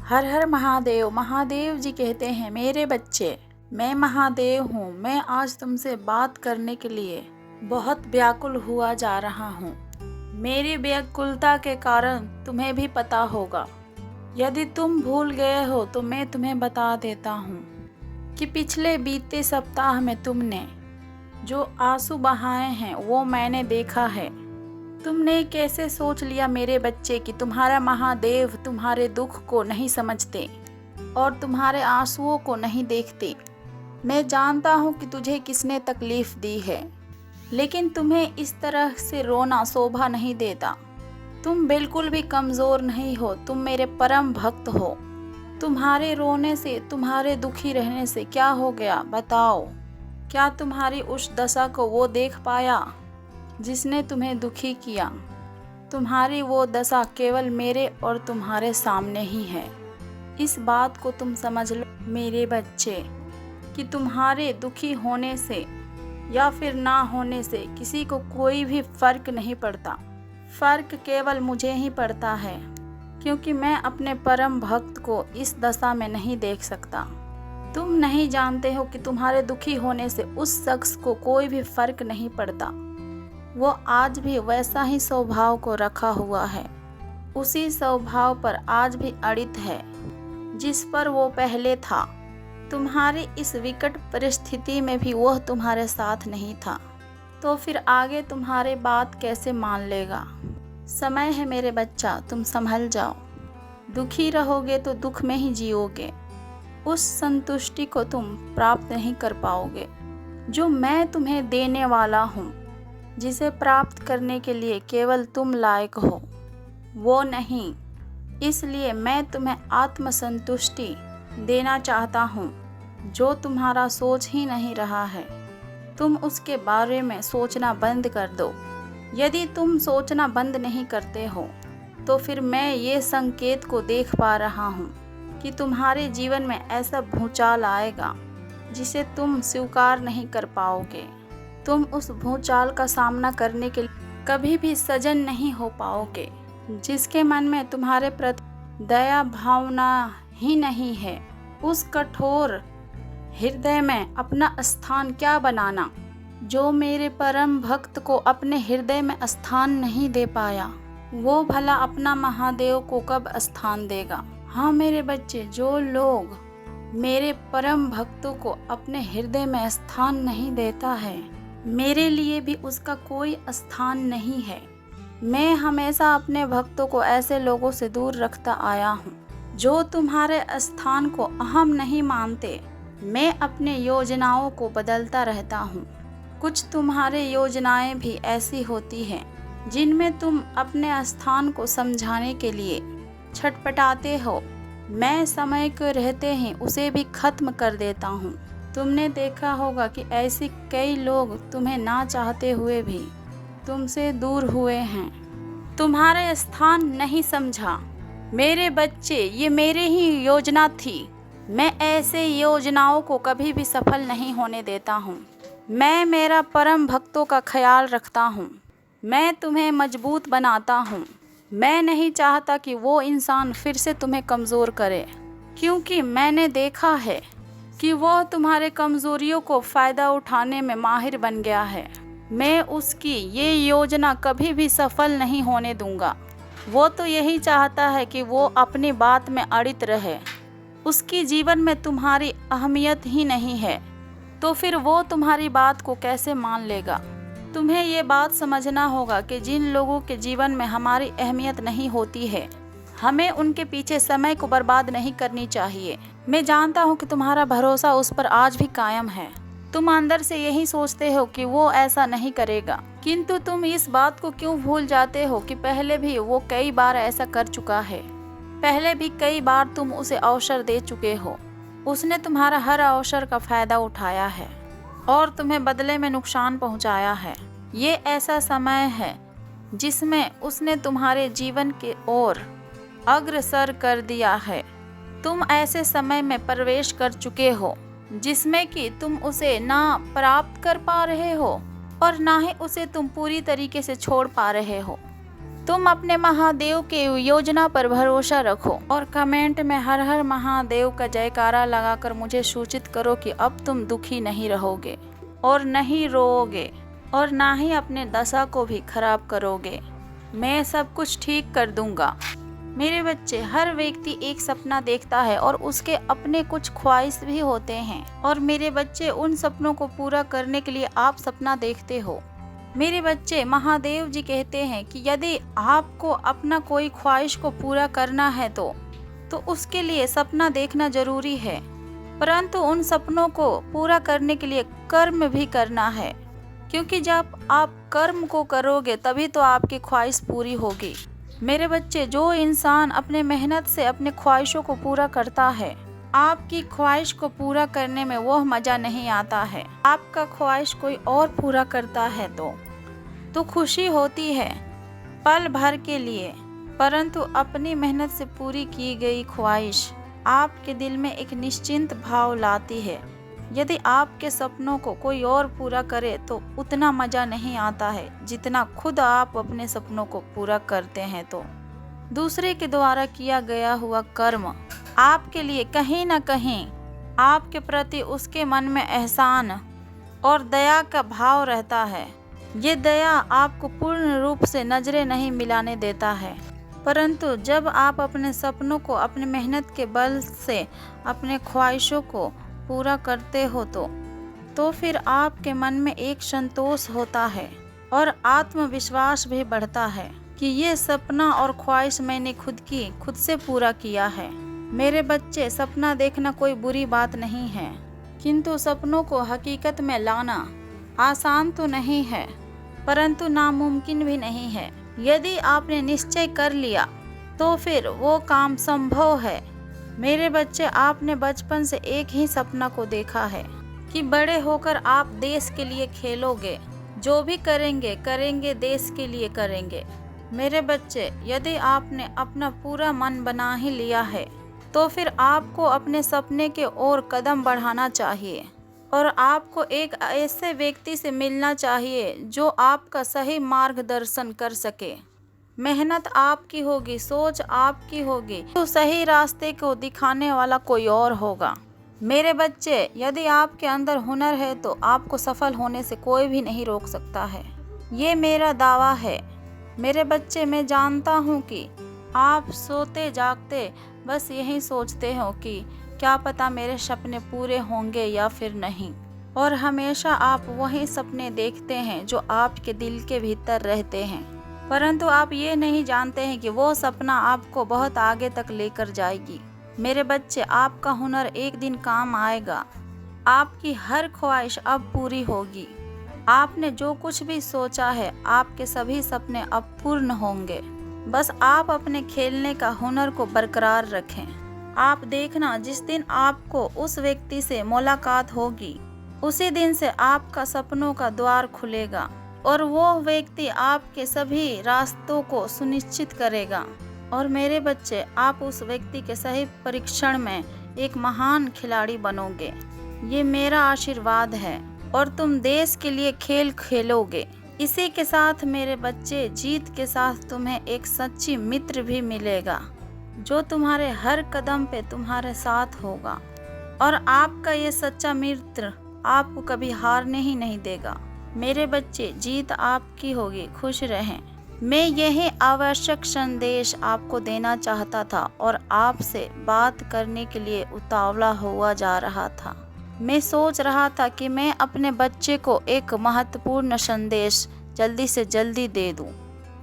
हर हर महादेव। महादेव जी कहते हैं, मेरे बच्चे, मैं महादेव हूँ। मैं आज तुमसे बात करने के लिए बहुत व्याकुल हुआ जा रहा हूँ। मेरी व्याकुलता के कारण तुम्हें भी पता होगा। यदि तुम भूल गए हो तो मैं तुम्हें बता देता हूँ कि पिछले बीते सप्ताह में तुमने जो आंसू बहाए हैं वो मैंने देखा है। तुमने कैसे सोच लिया मेरे बच्चे कि तुम्हारा महादेव तुम्हारे दुख को नहीं समझते और तुम्हारे आंसुओं को नहीं देखते। मैं जानता हूँ कि तुझे किसने तकलीफ दी है, लेकिन तुम्हें इस तरह से रोना शोभा नहीं देता। तुम बिल्कुल भी कमज़ोर नहीं हो, तुम मेरे परम भक्त हो। तुम्हारे रोने से, तुम्हारे दुखी रहने से क्या हो गया बताओ? क्या तुम्हारी उस दशा को वो देख पाया जिसने तुम्हें दुखी किया? तुम्हारी वो दशा केवल मेरे और तुम्हारे सामने ही है। इस बात को तुम समझ लो मेरे बच्चे कि तुम्हारे दुखी होने से या फिर ना होने से किसी को कोई भी फर्क नहीं पड़ता। फर्क केवल मुझे ही पड़ता है, क्योंकि मैं अपने परम भक्त को इस दशा में नहीं देख सकता। तुम नहीं जानते हो कि तुम्हारे दुखी होने से उस शख्स को कोई भी फर्क नहीं पड़ता। वो आज भी वैसा ही स्वभाव को रखा हुआ है, उसी स्वभाव पर आज भी अड़ित है जिस पर वो पहले था। तुम्हारी इस विकट परिस्थिति में भी वह तुम्हारे साथ नहीं था, तो फिर आगे तुम्हारे बात कैसे मान लेगा? समय है मेरे बच्चा, तुम संभल जाओ। दुखी रहोगे तो दुख में ही जियोगे। उस संतुष्टि को तुम प्राप्त नहीं कर पाओगे जो मैं तुम्हें देने वाला हूँ, जिसे प्राप्त करने के लिए केवल तुम लायक हो, वो नहीं। इसलिए मैं तुम्हें आत्मसंतुष्टि देना चाहता हूँ जो तुम्हारा सोच ही नहीं रहा है। तुम उसके बारे में सोचना बंद कर दो। यदि तुम सोचना बंद नहीं करते हो तो फिर मैं ये संकेत को देख पा रहा हूँ कि तुम्हारे जीवन में ऐसा भूचाल आएगा जिसे तुम स्वीकार नहीं कर पाओगे। तुम उस भूचाल का सामना करने के लिए कभी भी सजग नहीं हो पाओगे। जिसके मन में तुम्हारे प्रति दया भावना ही नहीं है, उस कठोर हृदय में अपना स्थान क्या बनाना? जो मेरे परम भक्त को अपने हृदय में स्थान नहीं दे पाया, वो भला अपना महादेव को कब स्थान देगा? हाँ मेरे बच्चे, जो लोग मेरे परम भक्तों को अपने हृदय में स्थान नहीं देता है, मेरे लिए भी उसका कोई स्थान नहीं है। मैं हमेशा अपने भक्तों को ऐसे लोगों से दूर रखता आया हूँ जो तुम्हारे स्थान को अहम नहीं मानते। मैं अपने योजनाओं को बदलता रहता हूँ। कुछ तुम्हारे योजनाएं भी ऐसी होती हैं जिनमें तुम अपने स्थान को समझाने के लिए छटपटाते हो। मैं समय के रहते ही उसे भी खत्म कर देता हूँ। तुमने देखा होगा कि ऐसे कई लोग तुम्हें ना चाहते हुए भी तुमसे दूर हुए हैं। तुम्हारे स्थान नहीं समझा। मेरे बच्चे, ये मेरे ही योजना थी। मैं ऐसे योजनाओं को कभी भी सफल नहीं होने देता हूँ। मैं मेरा परम भक्तों का ख्याल रखता हूँ। मैं तुम्हें मजबूत बनाता हूँ। मैं नहीं चाहता कि वो इंसान फिर से तुम्हें कमज़ोर करे, क्योंकि मैंने देखा है कि वह तुम्हारे कमज़ोरियों को फ़ायदा उठाने में माहिर बन गया है। मैं उसकी ये योजना कभी भी सफल नहीं होने दूंगा। वो तो यही चाहता है कि वो अपनी बात में अड़ित रहे। उसकी जीवन में तुम्हारी अहमियत ही नहीं है, तो फिर वो तुम्हारी बात को कैसे मान लेगा? तुम्हें ये बात समझना होगा कि जिन लोगों के जीवन में हमारी अहमियत नहीं होती है, हमें उनके पीछे समय को बर्बाद नहीं करनी चाहिए। मैं जानता हूँ कि तुम्हारा भरोसा उस पर आज भी कायम है। तुम अंदर से यही सोचते हो कि वो ऐसा नहीं करेगा, किंतु तुम इस बात को क्यों भूल जाते हो कि पहले भी वो कई बार ऐसा कर चुका है। पहले भी कई बार तुम उसे अवसर दे चुके हो। उसने तुम्हारा हर अवसर का फायदा उठाया है और तुम्हें बदले में नुकसान पहुँचाया है। ये ऐसा समय है जिसमें उसने तुम्हारे जीवन के ओर अग्रसर कर दिया है। तुम ऐसे समय में प्रवेश कर चुके हो जिसमें कि तुम उसे ना प्राप्त कर पा रहे हो और ना ही उसे तुम पूरी तरीके से छोड़ पा रहे हो। तुम अपने महादेव के योजना पर भरोसा रखो और कमेंट में हर हर महादेव का जयकारा लगाकर मुझे सूचित करो कि अब तुम दुखी नहीं रहोगे और नहीं रोओगे और ना ही अपने दशा को भी खराब करोगे। मैं सब कुछ ठीक कर दूंगा। मेरे बच्चे, हर व्यक्ति एक सपना देखता है और उसके अपने कुछ ख्वाहिश भी होते हैं और मेरे बच्चे, उन सपनों को पूरा करने के लिए आप सपना देखते हो। मेरे बच्चे, महादेव जी कहते हैं कि यदि आपको अपना कोई ख्वाहिश को पूरा करना है तो उसके लिए सपना देखना जरूरी है, परंतु उन सपनों को पूरा करने के लिए कर्म भी करना है, क्योंकि जब आप कर्म को करोगे तभी तो आपकी ख्वाहिश पूरी होगी। मेरे बच्चे, जो इंसान अपने मेहनत से अपने ख्वाहिशों को पूरा करता है, आपकी ख्वाहिश को पूरा करने में वह मज़ा नहीं आता है। आपका ख्वाहिश कोई और पूरा करता है तो खुशी होती है पल भर के लिए, परंतु अपनी मेहनत से पूरी की गई ख्वाहिश आपके दिल में एक निश्चिंत भाव लाती है। यदि आपके सपनों को कोई और पूरा करे तो उतना मज़ा नहीं आता है जितना खुद आप अपने सपनों को पूरा करते हैं। तो दूसरे के द्वारा किया गया हुआ कर्म आपके लिए कहीं न कहीं आपके प्रति उसके मन में एहसान और दया का भाव रहता है। ये दया आपको पूर्ण रूप से नजरें नहीं मिलाने देता है, परंतु जब आप अपने सपनों को अपने मेहनत के बल से अपने ख्वाहिशों को पूरा करते हो तो फिर आपके मन में एक संतोष होता है और आत्मविश्वास भी बढ़ता है कि ये सपना और ख्वाहिश मैंने खुद से पूरा किया है। मेरे बच्चे, सपना देखना कोई बुरी बात नहीं है, किंतु सपनों को हकीकत में लाना आसान तो नहीं है, परंतु नामुमकिन भी नहीं है। यदि आपने निश्चय कर लिया तो फिर वो काम संभव है। मेरे बच्चे, आपने बचपन से एक ही सपना को देखा है कि बड़े होकर आप देश के लिए खेलोगे, जो भी करेंगे देश के लिए करेंगे। मेरे बच्चे, यदि आपने अपना पूरा मन बना ही लिया है तो फिर आपको अपने सपने के ओर कदम बढ़ाना चाहिए और आपको एक ऐसे व्यक्ति से मिलना चाहिए जो आपका सही मार्गदर्शन कर सके। मेहनत आपकी होगी, सोच आपकी होगी, तो सही रास्ते को दिखाने वाला कोई और होगा। मेरे बच्चे, यदि आपके अंदर हुनर है तो आपको सफल होने से कोई भी नहीं रोक सकता है। ये मेरा दावा है। मेरे बच्चे, मैं जानता हूँ कि आप सोते जागते बस यही सोचते हो कि क्या पता मेरे सपने पूरे होंगे या फिर नहीं, और हमेशा आप वही सपने देखते हैं जो आपके दिल के भीतर रहते हैं, परंतु आप ये नहीं जानते हैं कि वो सपना आपको बहुत आगे तक लेकर जाएगी। मेरे बच्चे, आपका हुनर एक दिन काम आएगा। आपकी हर ख्वाहिश अब पूरी होगी। आपने जो कुछ भी सोचा है, आपके सभी सपने अब पूर्ण होंगे। बस आप अपने खेलने का हुनर को बरकरार रखें। आप देखना, जिस दिन आपको उस व्यक्ति से मुलाकात होगी उसी दिन से आपका सपनों का द्वार खुलेगा और वो व्यक्ति आपके सभी रास्तों को सुनिश्चित करेगा। और मेरे बच्चे, आप उस व्यक्ति के सही परीक्षण में एक महान खिलाड़ी बनोगे। ये मेरा आशीर्वाद है और तुम देश के लिए खेल खेलोगे। इसी के साथ मेरे बच्चे, जीत के साथ तुम्हें एक सच्ची मित्र भी मिलेगा जो तुम्हारे हर कदम पे तुम्हारे साथ होगा, और आपका ये सच्चा मित्र आपको कभी हारने ही नहीं देगा। मेरे बच्चे, जीत आपकी होगी। खुश रहें। मैं यही आवश्यक संदेश आपको देना चाहता था और आपसे बात करने के लिए उतावला हुआ जा रहा था। मैं सोच रहा था कि मैं अपने बच्चे को एक महत्वपूर्ण संदेश जल्दी से जल्दी दे दूं।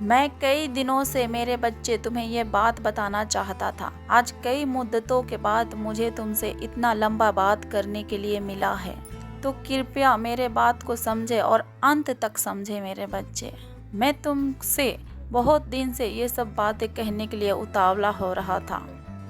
मैं कई दिनों से मेरे बच्चे तुम्हें ये बात बताना चाहता था। आज कई मुद्दतों के बाद मुझे तुमसे इतना लंबा बात करने के लिए मिला है, तो कृपया मेरे बात को समझे और अंत तक समझे। मेरे बच्चे, मैं तुमसे बहुत दिन से ये सब बातें कहने के लिए उतावला हो रहा था,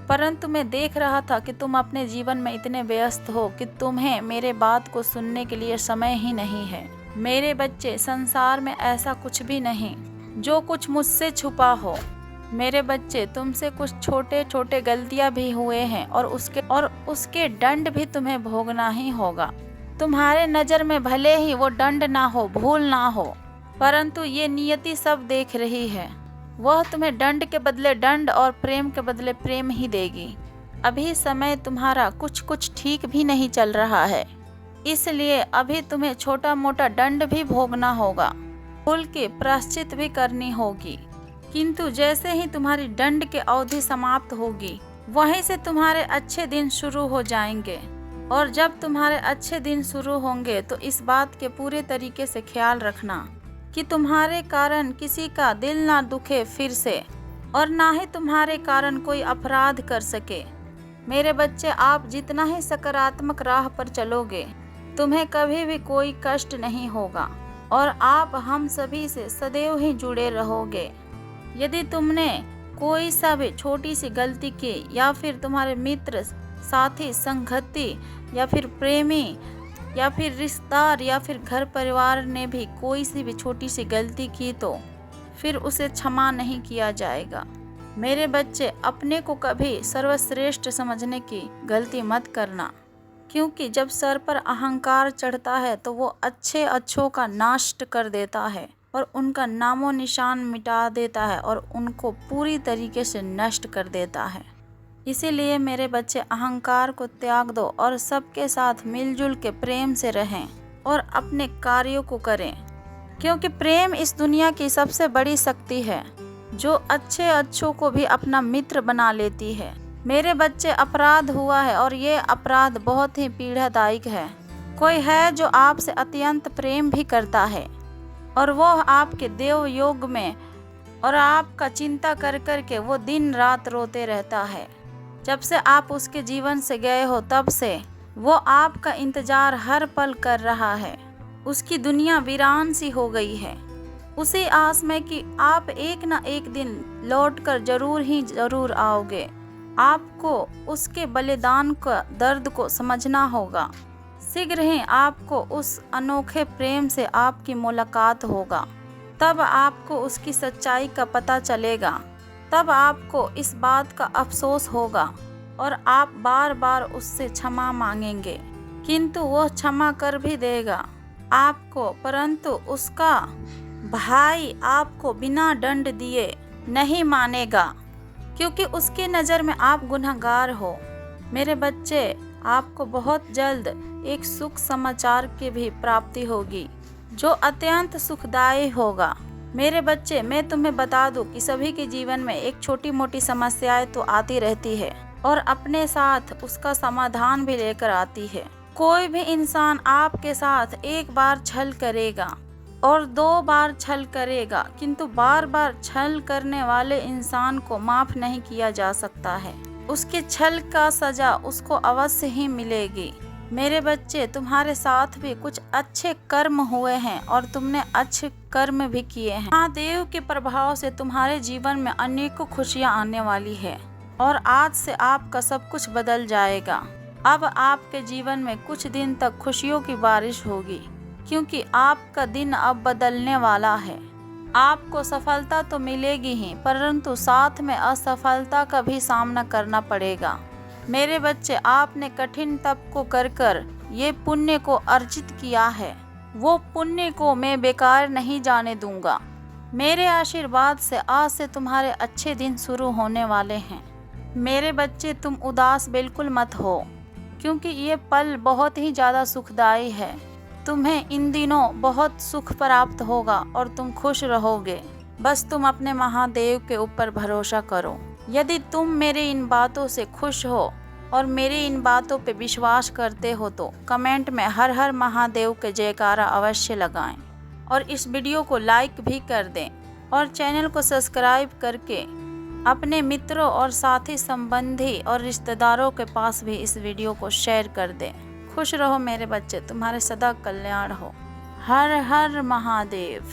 परंतु मैं देख रहा था कि तुम अपने जीवन में इतने व्यस्त हो कि तुम्हें मेरे बात को सुनने के लिए समय ही नहीं है। मेरे बच्चे, संसार में ऐसा कुछ भी नहीं जो कुछ मुझसे छुपा हो। मेरे बच्चे, तुमसे कुछ छोटे छोटे गलतियां भी हुए हैं और उसके दंड भी तुम्हें भोगना ही होगा। तुम्हारे नज़र में भले ही वो दंड ना हो, भूल ना हो, परंतु ये नियति सब देख रही है। वह तुम्हें दंड के बदले दंड और प्रेम के बदले प्रेम ही देगी। अभी समय तुम्हारा कुछ कुछ ठीक भी नहीं चल रहा है, इसलिए अभी तुम्हें छोटा मोटा दंड भी भोगना होगा, भूल की प्रायश्चित भी करनी होगी। किंतु जैसे ही तुम्हारी दंड की अवधि समाप्त होगी, वहीं से तुम्हारे अच्छे दिन शुरू हो जाएंगे। और जब तुम्हारे अच्छे दिन शुरू होंगे तो इस बात के पूरे तरीके से ख्याल रखना कि तुम्हारे कारण किसी का दिल ना दुखे फिर से, और ना ही तुम्हारे कारण कोई अपराध कर सके। मेरे बच्चे, आप जितना ही सकारात्मक राह पर चलोगे, तुम्हें कभी भी कोई कष्ट नहीं होगा और आप हम सभी से सदैव ही जुड़े रहोगे। यदि तुमने कोई सा भी छोटी सी गलती की, या फिर तुम्हारे मित्र, साथी, संगति, या फिर प्रेमी, या फिर रिश्तेदार, या फिर घर परिवार ने भी कोई सी भी छोटी सी गलती की, तो फिर उसे क्षमा नहीं किया जाएगा। मेरे बच्चे, अपने को कभी सर्वश्रेष्ठ समझने की गलती मत करना, क्योंकि जब सर पर अहंकार चढ़ता है तो वो अच्छों का नाश कर देता है और उनका नामो निशान मिटा देता है और उनको पूरी तरीके से नष्ट कर देता है। इसीलिए मेरे बच्चे, अहंकार को त्याग दो और सबके साथ मिलजुल के प्रेम से रहें और अपने कार्यों को करें, क्योंकि प्रेम इस दुनिया की सबसे बड़ी शक्ति है जो अच्छों को भी अपना मित्र बना लेती है। मेरे बच्चे, अपराध हुआ है और ये अपराध बहुत ही पीड़ादायक है। कोई है जो आपसे अत्यंत प्रेम भी करता है और वो आपके देव योग में, और आपका चिंता कर कर के वो दिन रात रोते रहता है। जब से आप उसके जीवन से गए हो, तब से वो आपका इंतजार हर पल कर रहा है। उसकी दुनिया वीरान सी हो गई है, उसी आस में कि आप एक न एक दिन लौटकर जरूर आओगे। आपको उसके बलिदान का दर्द को समझना होगा। शीघ्र ही आपको उस अनोखे प्रेम से आपकी मुलाकात होगा, तब आपको उसकी सच्चाई का पता चलेगा। तब आपको इस बात का अफसोस होगा और आप बार बार उससे क्षमा मांगेंगे, किंतु वह क्षमा कर भी देगा आपको, परंतु उसका भाई आपको बिना दंड दिए नहीं मानेगा, क्योंकि उसकी नज़र में आप गुनहगार हो। मेरे बच्चे, आपको बहुत जल्द एक सुख समाचार की भी प्राप्ति होगी जो अत्यंत सुखदायी होगा। मेरे बच्चे, मैं तुम्हें बता दूं कि सभी के जीवन में एक छोटी मोटी समस्याएं तो आती रहती है और अपने साथ उसका समाधान भी लेकर आती है। कोई भी इंसान आपके साथ एक बार छल करेगा और 2 बार छल करेगा, किंतु बार बार छल करने वाले इंसान को माफ नहीं किया जा सकता है। उसके छल का सजा उसको अवश्य ही मिलेगी। मेरे बच्चे, तुम्हारे साथ भी कुछ अच्छे कर्म हुए हैं और तुमने अच्छे कर्म भी किए हैं। महादेव के प्रभाव से तुम्हारे जीवन में अनेकों खुशियां आने वाली है और आज से आपका सब कुछ बदल जाएगा। अब आपके जीवन में कुछ दिन तक खुशियों की बारिश होगी, क्योंकि आपका दिन अब बदलने वाला है। आपको सफलता तो मिलेगी ही, परंतु साथ में असफलता का भी सामना करना पड़ेगा। मेरे बच्चे, आपने कठिन तप को कर ये पुण्य को अर्जित किया है, वो पुण्य को मैं बेकार नहीं जाने दूंगा। मेरे आशीर्वाद से आज से तुम्हारे अच्छे दिन शुरू होने वाले हैं। मेरे बच्चे, तुम उदास बिल्कुल मत हो, क्योंकि ये पल बहुत ही ज़्यादा सुखदायी है। तुम्हें इन दिनों बहुत सुख प्राप्त होगा और तुम खुश रहोगे। बस तुम अपने महादेव के ऊपर भरोसा करो। यदि तुम मेरे इन बातों से खुश हो और मेरी इन बातों पे विश्वास करते हो तो कमेंट में हर हर महादेव के जयकारा अवश्य लगाएं और इस वीडियो को लाइक भी कर दें और चैनल को सब्सक्राइब करके अपने मित्रों और साथी संबंधी और रिश्तेदारों के पास भी इस वीडियो को शेयर कर दें। खुश रहो मेरे बच्चे, तुम्हारे सदा कल्याण हो। हर हर महादेव।